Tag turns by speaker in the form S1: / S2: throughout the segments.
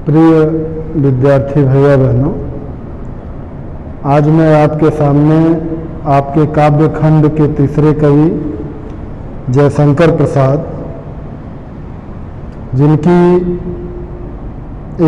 S1: प्रिय विद्यार्थी भैया बहनों, आज मैं आपके सामने आपके काव्य खंड के तीसरे कवि जयशंकर प्रसाद, जिनकी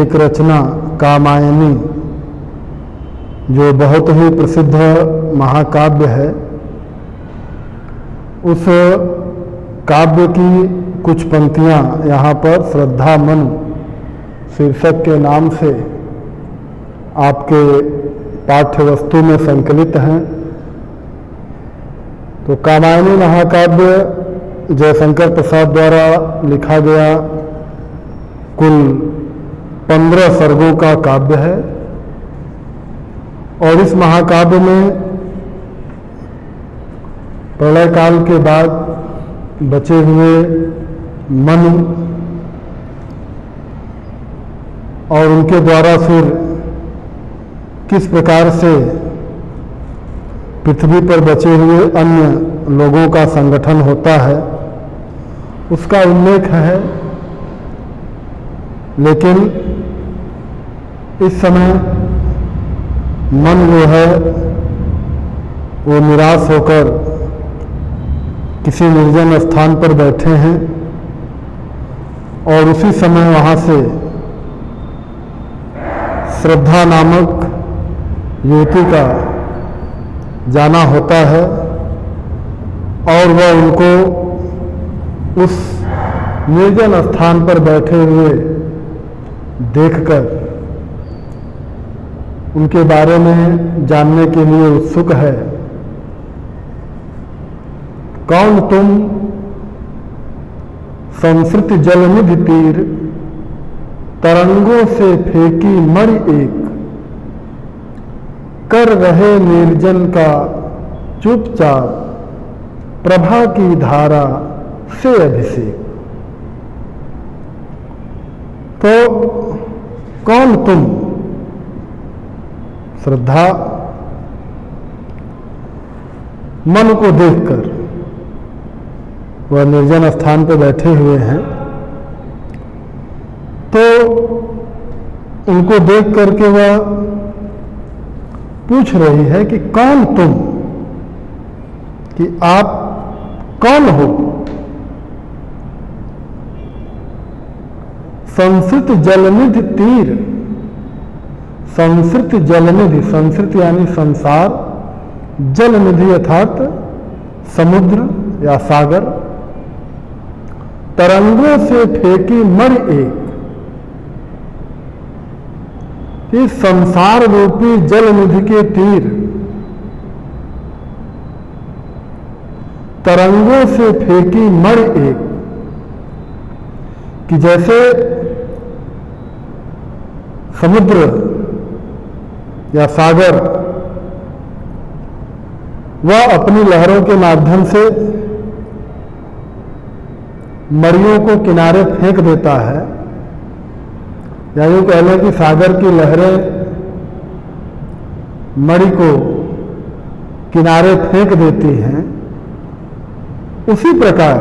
S1: एक रचना कामायनी जो बहुत ही प्रसिद्ध महाकाव्य है, उस काव्य की कुछ पंक्तियां यहाँ पर श्रद्धा मन शीर्षक के नाम से आपके पाठ्य वस्तु में संकलित हैं। तो कामायनी महाकाव्य जयशंकर प्रसाद द्वारा लिखा गया कुल 15 सर्गों का काव्य है और इस महाकाव्य में प्रलय काल के बाद बचे हुए मन और उनके द्वारा फिर किस प्रकार से पृथ्वी पर बचे हुए अन्य लोगों का संगठन होता है उसका उल्लेख है। लेकिन इस समय मन जो है वो निराश होकर किसी निर्जन स्थान पर बैठे हैं और उसी समय वहाँ से श्रद्धा नामक युवती का जाना होता है और वह उनको उस निर्जन स्थान पर बैठे हुए देखकर उनके बारे में जानने के लिए उत्सुक है। कौन तुम संस्कृत जलनिधि तीर, तरंगों से फेंकी मणि एक, कर रहे निर्जन का चुपचाप, प्रभा की धारा से अभिषेक। तो कौन तुम? श्रद्धा मन को देखकर वह निर्जन स्थान पर बैठे हुए हैं, तो उनको देख करके वह पूछ रही है कि कौन तुम, कि आप कौन हो? संस्कृत जलनिधि तीर, संस्कृत जलनिधि, संस्कृत यानी संसार, जलनिधि अर्थात समुद्र या सागर, तरंगों से फेंकी मणि एक, इस संसार रूपी जलनिधि के तीर तरंगों से फेंकी मणि एक, कि जैसे समुद्र या सागर वह अपनी लहरों के माध्यम से मणियों को किनारे फेंक देता है, या यूं कह लें कि सागर की लहरें मणि को किनारे फेंक देती हैं। उसी प्रकार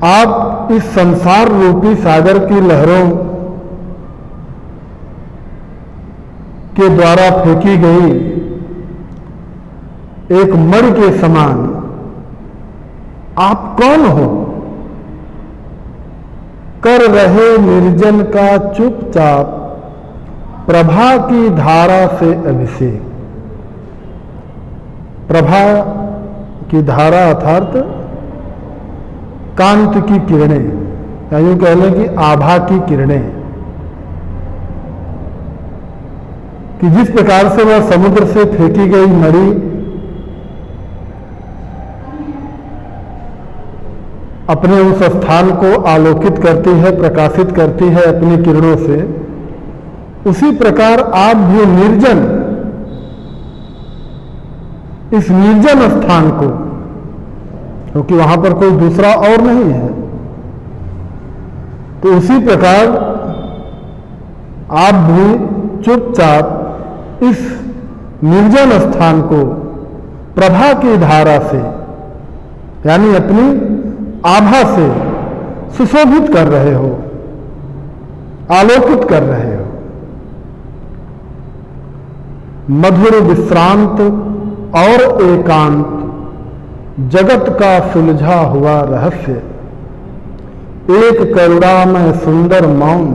S1: आप इस संसार रूपी सागर की लहरों के द्वारा फेंकी गई एक मणि के समान आप कौन हो? कर रहे निर्जन का चुपचाप, प्रभा की धारा से अभिषेक। प्रभा की धारा अर्थात कांति की किरणें, या यूं कह लें कि आभा की किरणें, कि जिस प्रकार से वह समुद्र से फेंकी गई मणि अपने उस स्थान को आलोकित करती है, प्रकाशित करती है अपनी किरणों से, उसी प्रकार आप भी निर्जन, इस निर्जन स्थान को, क्योंकि वहां पर कोई दूसरा और नहीं है, तो उसी प्रकार आप भी चुपचाप इस निर्जन स्थान को प्रभा की धारा से, यानी अपनी आभा से सुशोभित कर रहे हो। आलोकित कर रहे हो। मधुर विश्रांत और एकांत जगत का सुलझा हुआ रहस्य, एक करुणामय सुंदर मौन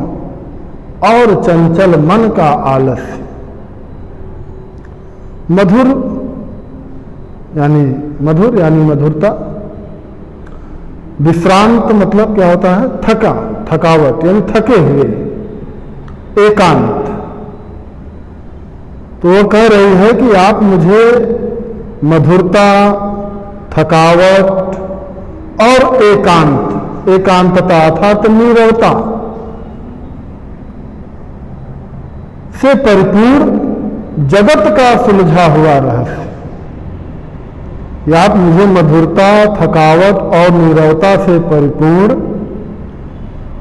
S1: और चंचल मन का आलस्य। मधुर यानी मधुरता। विश्रांत मतलब क्या होता है? थकावट यानी थके हुए। एकांत, तो वो कह रही है कि आप मुझे मधुरता, थकावट और एकांतता अर्थात नीरवता से परिपूर्ण जगत का सुलझा हुआ रहस्य, या आप मुझे मधुरता, थकावट और नीरवता से परिपूर्ण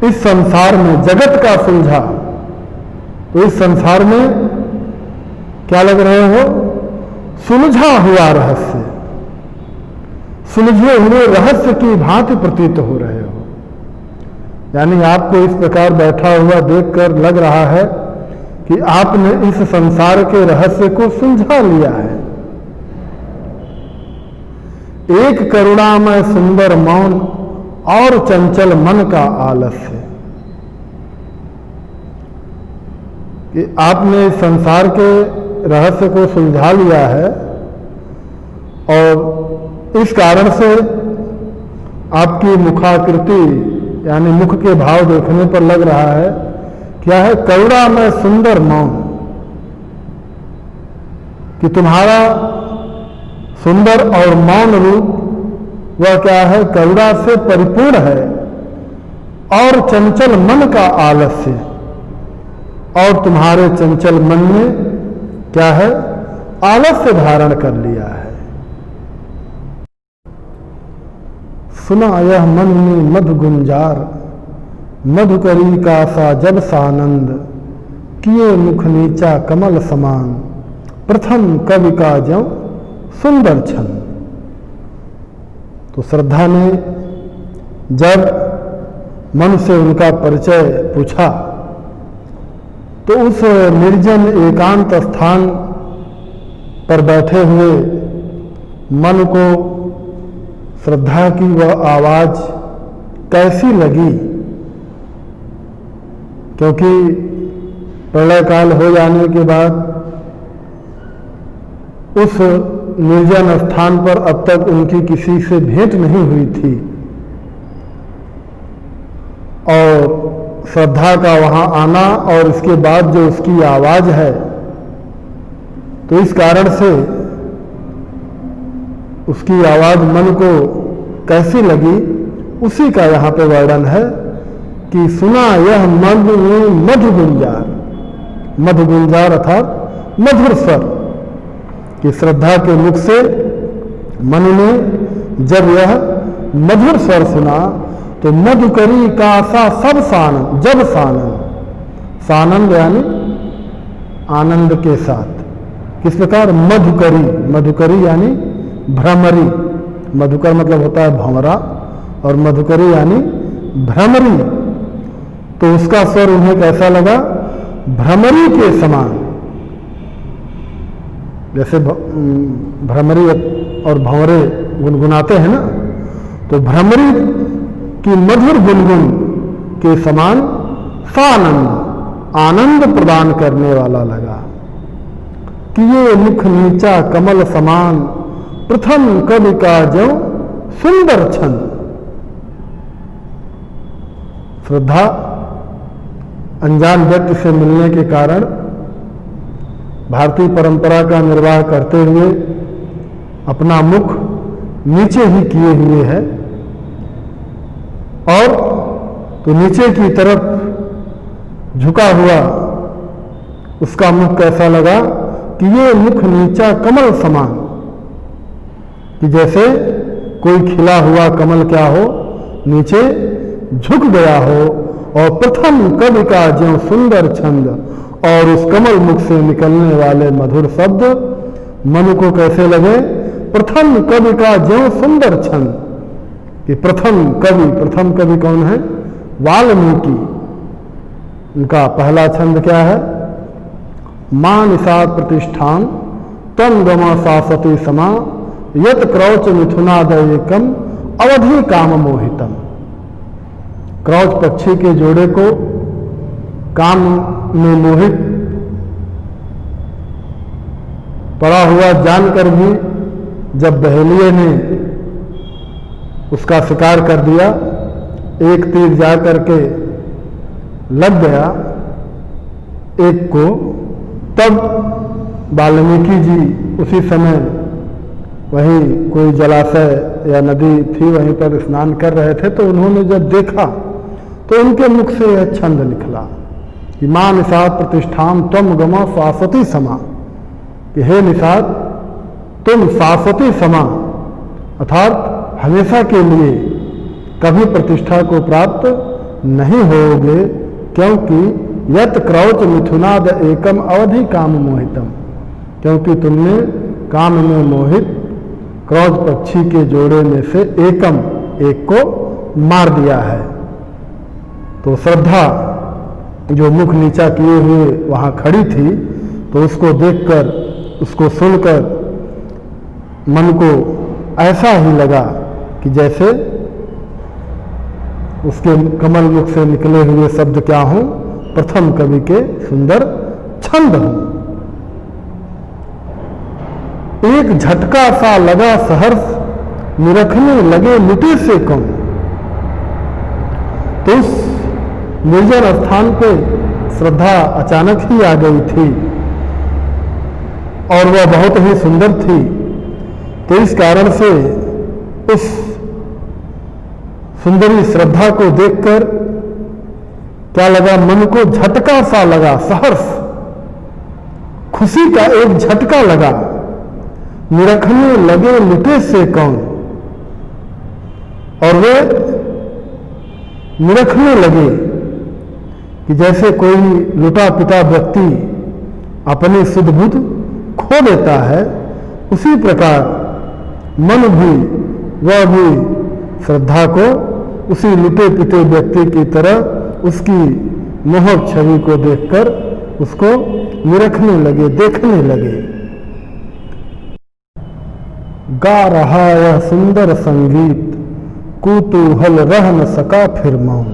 S1: इस संसार में जगत का सुलझा, तो इस संसार में क्या लग रहे हो? सुलझा हुआ रहस्य, सुलझे हुए रहस्य की भांति प्रतीत हो रहे हो। यानी आपको इस प्रकार बैठा हुआ देखकर लग रहा है कि आपने इस संसार के रहस्य को सुलझा लिया है। एक करुणामय सुंदर मौन और चंचल मन का आलस्य, कि आपने इस संसार के रहस्य को सुलझा लिया है और इस कारण से आपकी मुखाकृति यानी मुख के भाव देखने पर लग रहा है क्या है? करुणामय सुंदर मौन, कि तुम्हारा सुंदर और मौन रूप वह क्या है? करुणा से परिपूर्ण है और चंचल मन का आलस्य, और तुम्हारे चंचल मन ने क्या है? आलस्य धारण कर लिया है। सुना यह मन में मधु गुंजार, मधुकरी का सा जब सानंद, किए मुख नीचा कमल समान, प्रथम कवि का ज्यों सुंदर छंद। तो श्रद्धा ने जब मन से उनका परिचय पूछा तो उस निर्जन एकांत स्थान पर बैठे हुए मन को श्रद्धा की वह आवाज कैसी लगी, क्योंकि प्रलय काल हो जाने के बाद उस निर्जन स्थान पर अब तक उनकी किसी से भेंट नहीं हुई थी, और श्रद्धा का वहां आना और इसके बाद जो उसकी आवाज है, तो इस कारण से उसकी आवाज मन को कैसी लगी उसी का यहाँ पे वर्णन है कि सुना यह मधु में मधु गुंजार, मधु गुंजार अर्थात मधुर स्वर, कि श्रद्धा के मुख से मन ने जब यह मधुर स्वर सुना तो मधुकरी का सा सब सानंद, जब सानंद, सानंद यानी आनंद के साथ। किस प्रकार? मधुकरी, मधुकरी यानी भ्रमरी, मधुकर मतलब होता है भंवरा और मधुकरी यानी भ्रमरी, तो उसका स्वर उन्हें कैसा लगा? भ्रमरी के समान। जैसे भ्रमरी और भंवरे गुनगुनाते हैं ना, तो भ्रमरी की मधुर गुनगुन के समान सानंद, आनंद प्रदान करने वाला लगा। कि ये मुख नीचा कमल समान, प्रथम कवि का ज्यों सुंदर छंद। श्रद्धा अनजान व्यक्ति से मिलने के कारण भारतीय परंपरा का निर्वाह करते हुए अपना मुख नीचे ही किए हुए है, और तो नीचे की तरफ झुका हुआ उसका मुख कैसा लगा? कि ये मुख नीचा कमल समान, कि जैसे कोई खिला हुआ कमल क्या हो? नीचे झुक गया हो। और प्रथम कवि का ज्यों सुंदर छंद, और उस कमल मुख से निकलने वाले मधुर शब्द मन को कैसे लगे? प्रथम कवि का ज्यों सुंदर छंद, कि प्रथम कवि कौन है? वाल्मीकि, उनका पहला छंद क्या है? मां निषाद प्रतिष्ठान तम गमा शासती समा यत क्रौच मिथुनादयकम अवधि काम मोहितम। क्रौच पक्षी के जोड़े को काम में मोहित पड़ा हुआ जानकर भी जब बहेलिये ने उसका शिकार कर दिया, एक तीर जा करके लग गया एक को, तब वाल्मीकि जी उसी समय वहीं कोई जलाशय या नदी थी, वहीं पर स्नान कर रहे थे, तो उन्होंने जब देखा तो उनके मुख से यह छंद निकला कि मां निषाद प्रतिष्ठान त्वम गमा शाश्वती समा, कि हे निषाद तुम शाश्वती समा अर्थात हमेशा के लिए कभी प्रतिष्ठा को प्राप्त नहीं होगे, क्योंकि यत क्रौच मिथुनाद एकम अवधि काम मोहितम, क्योंकि तुमने काम में मोहित क्रौच पक्षी के जोड़े में से एक को मार दिया है। तो श्रद्धा जो मुख नीचा किए हुए वहां खड़ी थी, तो उसको देखकर, उसको सुनकर मन को ऐसा ही लगा कि जैसे उसके कमल मुख से निकले हुए शब्द क्या हों? प्रथम कवि के सुंदर छंद हों। एक झटका सा लगा सहर्ष निरखने लगे लुटे से कौन। तो उस निर्जन स्थान पे श्रद्धा अचानक ही आ गई थी और वह बहुत ही सुंदर थी, तो इस कारण से उस सुंदरी श्रद्धा को देखकर क्या लगा? मन को झटका सा लगा, सहर्ष खुशी का एक झटका लगा। निरखने लगे लुटे से कौन, और वे निरखने लगे कि जैसे कोई लुटा पिटा व्यक्ति अपनी सुध बुध खो देता है, उसी प्रकार मन भी, वह भी श्रद्धा को उसी लुटे पिटे व्यक्ति की तरह उसकी मोहक छवि को देखकर उसको निरखने लगे, देखने लगे। गा रहा यह सुंदर संगीत कुतूहल रह न सका फिर मौन।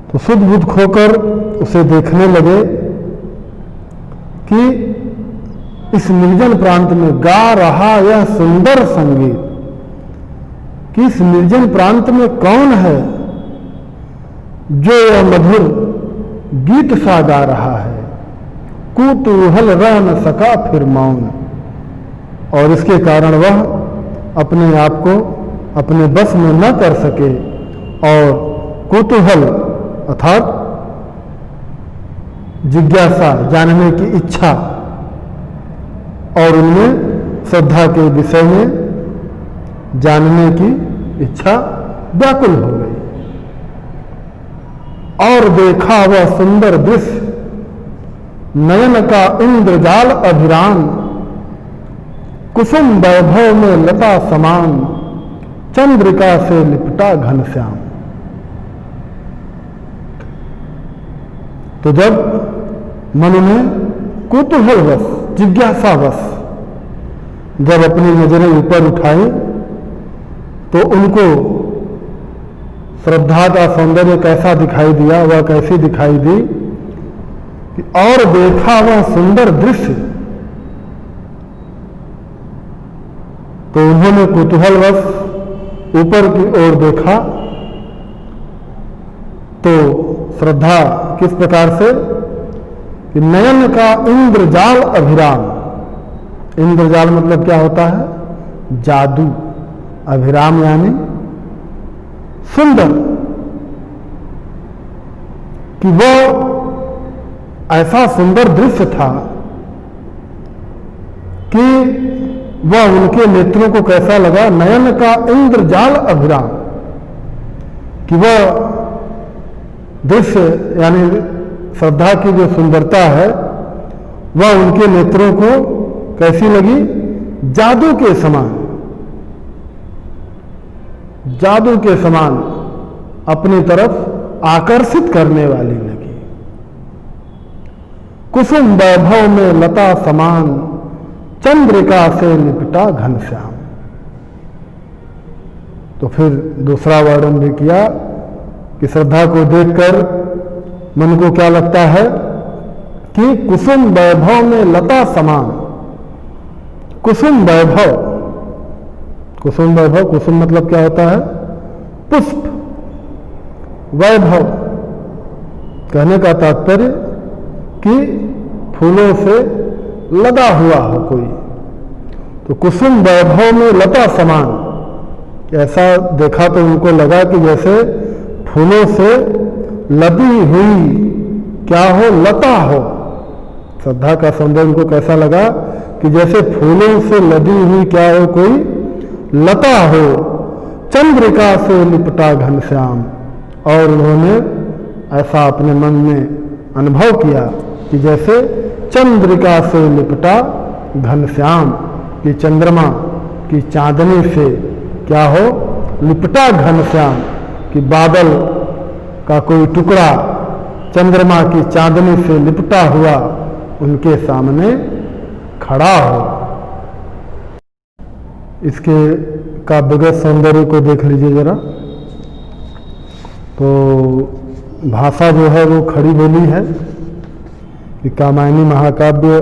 S1: तो सुध बुध खोकर उसे देखने लगे कि इस निर्जन प्रांत में गा रहा यह सुंदर संगीत, कि इस निर्जन प्रांत में कौन है जो यह मधुर गीत सा गा रहा है। कुतूहल रह न सका फिर मौन, और इसके कारण वह अपने आप को अपने बस में न कर सके और कुतूहल अर्थात जिज्ञासा, जानने की इच्छा, और उनमें श्रद्धा के विषय में जानने की इच्छा व्याकुल हो गई। और देखा वह सुंदर दृश्य नयन का इंद्रजाल अभिराम, कुसुम वैभव में लता समान चंद्रिका से लिपटा घनश्याम। तो जब मन में कुतूहलवश, जिज्ञासावश जब अपनी नजरें ऊपर उठाई, तो उनको श्रद्धा का सौंदर्य कैसा दिखाई दिया, वह कैसी दिखाई दी कि और देखा वह सुंदर दृश्य। तो उन्होंने कुतूहलवश ऊपर की ओर देखा, तो श्रद्धा किस प्रकार से कि नयन का इंद्रजाल अभिराम। इंद्रजाल मतलब क्या होता है? जादू। अभिराम यानी सुंदर, कि वह ऐसा सुंदर दृश्य था कि वह उनके नेत्रों को कैसा लगा? नयन का इंद्रजाल अभिराम, कि वह दृश्य यानी श्रद्धा की जो सुंदरता है वह उनके नेत्रों को कैसी लगी? जादू के समान, जादू के समान अपनी तरफ आकर्षित करने वाली लगी। कुसुम वैभव में लता समान, चंद्रिका से लिपटा घनश्याम। तो फिर दूसरा वर्णन भी किया कि श्रद्धा को देखकर मन को क्या लगता है कि कुसुम वैभव में लता समान। कुसुम वैभव, कुसुम वैभव, कुसुम मतलब क्या होता है? पुष्प। वैभव कहने का तात्पर्य कि फूलों से लदा हुआ हो कोई। तो कुसुम वैभव में लता समान, ऐसा देखा तो उनको लगा कि जैसे फूलों से लदी हुई क्या हो? लता हो। श्रद्धा का सौंदर्य उनको कैसा लगा कि जैसे फूलों से लदी हुई क्या हो? कोई लता हो। चंद्रिका से लिपटा घनश्याम। और उन्होंने ऐसा अपने मन में अनुभव किया कि जैसे चंद्रिका से लिपटा घनश्याम, कि चंद्रमा की चांदनी से क्या हो? लिपटा घनश्याम, कि बादल का कोई टुकड़ा चंद्रमा की चांदनी से लिपटा हुआ उनके सामने खड़ा हो। इसके काव्यगत सौंदर्य को देख लीजिए जरा। तो भाषा जो है वो खड़ी बोली है, कि कामायनी महाकाव्य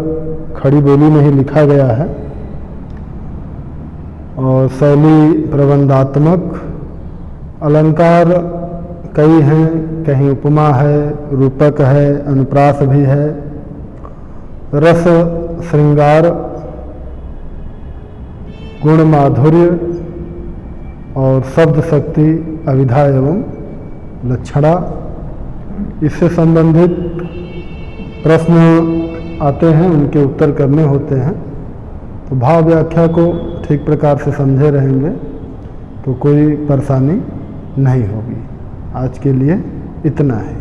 S1: खड़ी बोली में ही लिखा गया है। और शैली प्रबंधात्मक, अलंकार कई हैं, कहीं उपमा है, रूपक है, अनुप्रास भी है, रस श्रृंगार, गुण माधुर्य और शब्द शक्ति, अविधा एवं लक्षणा, इससे संबंधित प्रश्न आते हैं, उनके उत्तर करने होते हैं। तो भाव व्याख्या को ठीक प्रकार से समझे रहेंगे तो कोई परेशानी नहीं होगी। आज के लिए इतना है।